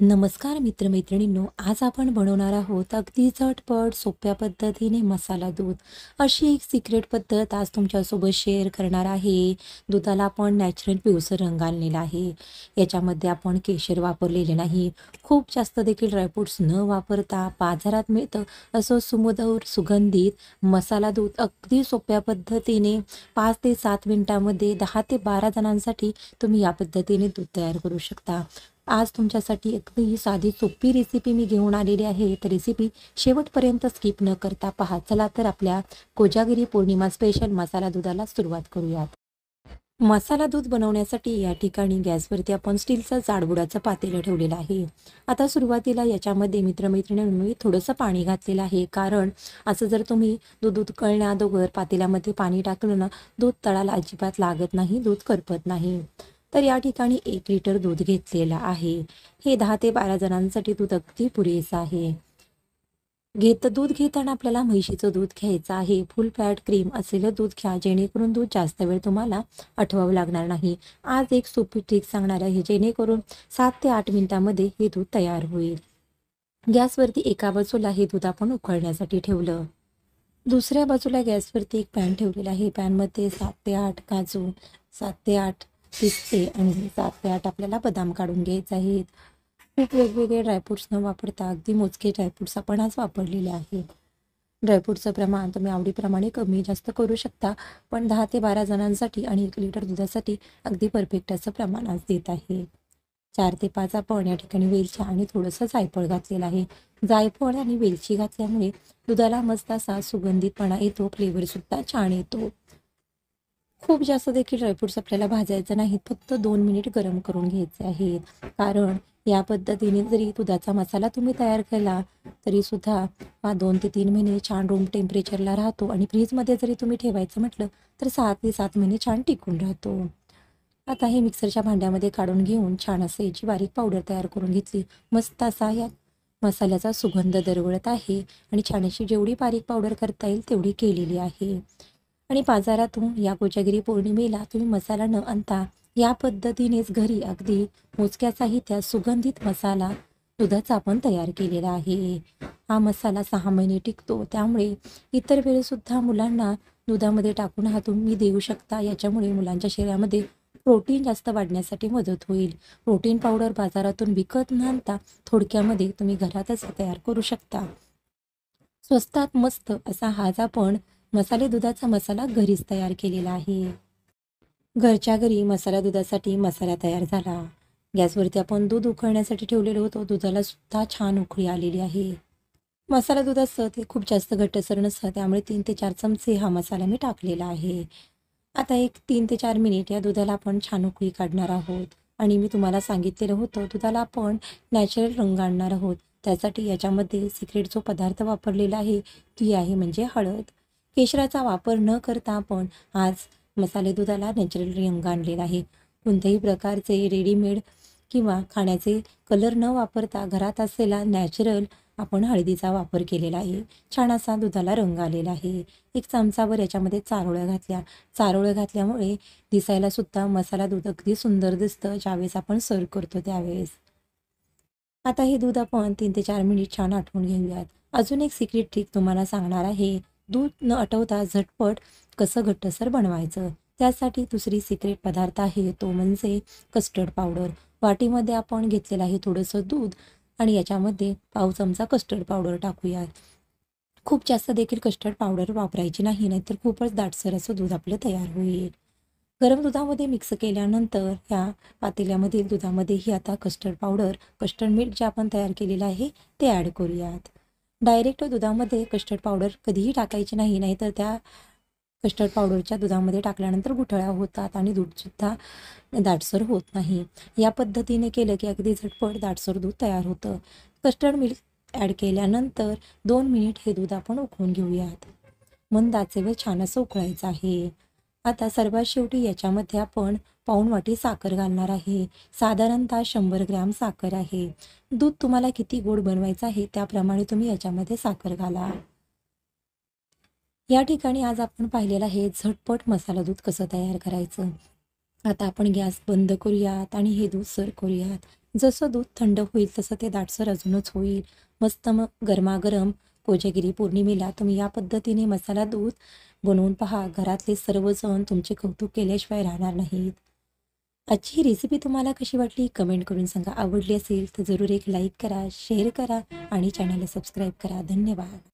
नमस्कार मित्रमैत्रिणींनो, आज आपण बनवणार आहोत अगदी झटपट सोप्या पद्धतीने मसाला दूध. अशी एक सिक्रेट पद्धत आज तुमच्यासोबत शेअर करणार आहे. दुधाला आपण नॅचरल पिवळसर रंग आणलेला आहे. याच्यामध्ये आपण केशर वापरलेले नाही. खूप जास्त देखील ड्रायफ्रुट्स न वापरता बाजारात मिळतं असं सुमधुर सुगंधित मसाला दूध अगदी सोप्या पद्धतीने 5 ते 7 मिनिटांमध्ये 10 ते 12 जणांसाठी तुम्ही या पद्धतीने दूध तयार करू शकता. आज तुमच्यासाठी अगदी साधी सोपी रेसिपी मी घेऊन आलेली आहे. तर रेसिपी शेवटपर्यंत स्किप न करता पहा. चला तर आपल्या कोजागिरी पौर्णिमा स्पेशल मसाला दुधाला सुरुवात करूयात. मसाला दूध बनवण्यासाठी या ठिकाणी गॅसवरती आपण स्टीलचं जाडबुडाचं पातेलं ठेवलेलं आहे. आता सुरुवातीला याच्यामध्ये मित्रमैत्रिणींनो मी थोडंसं पाणी घातलेलं आहे. कारण असं जर तुम्ही दूध उकळण्या अगोदर पातेल्यामध्ये पाणी टाकलं ना, दूध तळाला अजिबात लागत नाही, दूध करपत नाही. तर या ठिकाणी 1 लिटर दूध घेतलेलं आहे. हे 10 ते 12 जणांसाठी दूध अगदी पुरेसं आहे. दूध घेताना आपल्याला म्हैशीचं दूध घ्यायचं आहे. फुल फॅट क्रीम असलेलं दूध घ्या, जेणेकरून दूध जास्त वेळ तुम्हाला आठवावं लागणार नाही. आज एक सोपी ट्रिक सांगणार आहे, जेणेकरून 7 ते 8 मिनिटांमध्ये हे दूध तयार होईल. गॅसवरती एका बाजूला हे दूध आपण उकळण्यासाठी ठेवलं. दुसऱ्या बाजूला गॅसवरती एक पॅन ठेवलेला आहे. पॅनमध्ये 7 ते 8 काजू, 7 ते 8 पिस्ते आणि 7 ते 8 आपल्याला बदाम काढून घ्यायचे आहेत. खूप वेगवेगळे ड्रायफ्रुट्स न वापरता अगदी मोजके ड्रायफ्रुट्स आपण आज वापरलेले आहेत. ड्रायफ्रुटचं प्रमाण तुम्ही आवडीप्रमाणे कमी जास्त करू शकता. पण 10 ते 12 जणांसाठी आणि 1 लिटर दुधासाठी अगदी परफेक्ट असं प्रमाण आज देत आहे. 4 ते 5 आपण या ठिकाणी वेलच्या आणि थोडंसं जायफळ घातलेलं आहे. जायफळ आणि वेलची घातल्यामुळे दुधाला मस्त असा सुगंधितपणा येतो, फ्लेवरसुद्धा छान येतो. खूप जास्त देखील ड्रायफ्रुट्स आपल्याला भाजायचं नाहीत, फक्त 2 मिनिट गरम करून घ्यायचे आहेत. कारण या पद्धतीने जरी दुधाचा मसाला तुम्ही तयार केला, तरीसुद्धा हा 2 ते 3 महिने छान रूम टेम्परेचरला राहतो आणि फ्रीजमध्ये जरी तुम्ही ठेवायचं म्हटलं, तर 6 ते 7 महिने छान टिकून राहतो. आता हे मिक्सरच्या भांड्यामध्ये काढून घेऊन छान असं याची बारीक पावडर तयार करून घेतली. मस्त असा या मसाल्याचा सुगंध दरवळत आहे आणि छान अशी जेवढी बारीक पावडर करता येईल तेवढी केलेली आहे. आणि बाजारातून या कोजागिरी पौर्णिमेला तुम्ही मसाला न आणता या पद्धतीनेच घरी अगदी मोजक्या साहित्यात सुगंधित मसाला दुधाचा आपण तयार केलेला आहे. हा मसाला 6 महिने टिकतो, त्यामुळे इतर वेळेसुद्धा मुलांना दुधामध्ये टाकून हा तुम्ही देऊ शकता. याच्यामुळे मुलांच्या शरीरामध्ये प्रोटीन जास्त वाढण्यासाठी मदत होईल. प्रोटीन पावडर बाजारातून विकत न आणता थोडक्यामध्ये तुम्ही घरातच तयार करू शकता. स्वस्तात मस्त असा हाच आपण मसाले दुधाचा मसाला घरीच तयार केलेला आहे. घरच्या घरी मसाला दुधासाठी मसाला तयार झाला. गॅसवरती आपण दूध उकळण्यासाठी ठेवलेलं होतं. दुधाला सुद्धा छान उकळी आलेली आहे. मसाला दूध असतं ते खूप जास्त घट्टसर नसतं, त्यामुळे 3 ते 4 चमचे हा मसाला मी टाकलेला आहे. आता एक 3 ते 4 मिनिट या दुधाला आपण छान उकळी काढणार आहोत. आणि मी तुम्हाला सांगितलेलं होतं, दुधाला आपण नॅचरल रंग आणणार आहोत. त्यासाठी याच्यामध्ये सिक्रेट जो पदार्थ वापरलेला आहे, ती आहे म्हणजे हळद. केशराचा वापर न करता आपण आज मसाले दुधाला नॅचरल रंग आणलेला आहे. कोणत्याही प्रकारचे रेडीमेड किंवा खाण्याचे कलर न वापरता घरात असलेला नॅचरल आपण हळदीचा वापर केलेला आहे. छान असा दुधाला रंग आलेला आहे. एक चमचाभर याच्यामध्ये चारोळ्या घातल्या. चारोळ्या घातल्यामुळे दिसायला सुद्धा मसाला दूध अगदी सुंदर दिसतं ज्यावेळेस आपण सर्व करतो त्यावेळेस. आता हे दूध आपण 3 ते 4 मिनिट छान आटवून घेऊयात. अजून एक सिक्रेट ट्रिक तुम्हाला सांगणार आहे. दूध न आटवता झटपट कसं घट्टसर बनवायचं. त्यासाठी दुसरी सिक्रेट पदार्थ आहे, तो म्हणजे कस्टर्ड पावडर. वाटीमध्ये आपण घेतलेलं आहे थोडंसं दूध आणि याच्यामध्ये पाव चमचा कस्टर्ड पावडर टाकूयात. खूप जास्त देखील कस्टर्ड पावडर वापरायची नाही, नाहीतर खूपच दाटसर असं दूध आपलं तयार होईल. गरम दुधामध्ये मिक्स केल्यानंतर ह्या पातेल्यामधील दुधामध्येही आता कस्टर्ड पावडर, कस्टर्ड मिल्क जे आपण तयार केलेलं आहे ते ॲड करूयात. डायरेक्ट दुधामध्ये कस्टर्ड पावडर कधीही टाकायची नाही, नाहीतर त्या कस्टर्ड पावडरच्या दुधामध्ये टाकल्यानंतर गुठळ्या होतात आणि दूधसुद्धा दाटसर होत नाही. या पद्धतीने केलं की अगदी झटपट दाटसर दूध तयार होतं. कस्टर्ड मिल्क ॲड केल्यानंतर 2 मिनिट हे दूध आपण उकळून घेऊयात. मंद आचेवर छान असं उकळायचं आहे. आता सर्वात शेवटी याच्यामध्ये आपण पाऊण वाटी साखर घालणार आहे. साधारणतः 100 ग्रॅम साखर आहे. दूध तुम्हाला किती गोड बनवायचं आहे त्याप्रमाणे तुम्ही याच्यामध्ये साखर घाला. या ठिकाणी आज आपण पाहिलेलं आहे झटपट मसाला दूध कसं तयार करायचं. आता आपण गॅस बंद करूयात आणि हे दूध सर्व करूयात. जसं दूध थंड होईल तसं ते दाटसर अजूनच होईल. मस्त मग गरमागरम कोजागिरी पौर्णिमेला तुम्ही या पद्धतीने मसाला दूध बनवून पहा. घरातले सर्वजण तुमचे कौतुक केल्याशिवाय राहणार नाहीत. आजची ही रेसिपी तुम्हाला कशी वाटली कमेंट करून सांगा. आवडली असेल तर जरूर एक लाईक करा, शेअर करा आणि चॅनलला सबस्क्राईब करा. धन्यवाद.